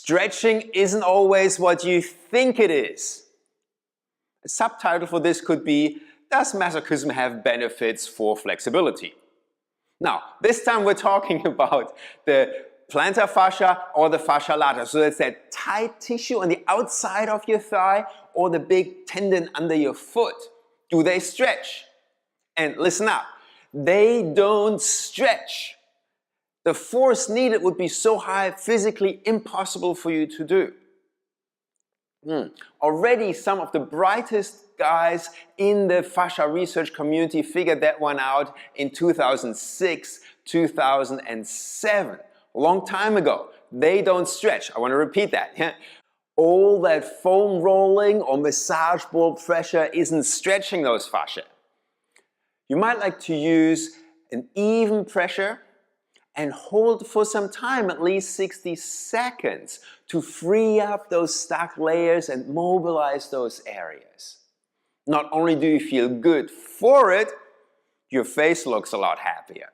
Stretching isn't always what you think it is. A subtitle for this could be, does masochism have benefits for flexibility? Now, this time we're talking about the plantar fascia or the fascia lata. So that's that tight tissue on the outside of your thigh or the big tendon under your foot. Do they stretch? And listen up, they don't stretch. The force needed would be so high, physically impossible for you to do. Already some of the brightest guys in the fascia research community figured that one out in 2006, 2007. A long time ago. They don't stretch. I want to repeat that. All that foam rolling or massage ball pressure isn't stretching those fascia. You might like to use an even pressure and hold for some time, at least 60 seconds, to free up those stuck layers and mobilize those areas. Not only do you feel good for it, your face looks a lot happier.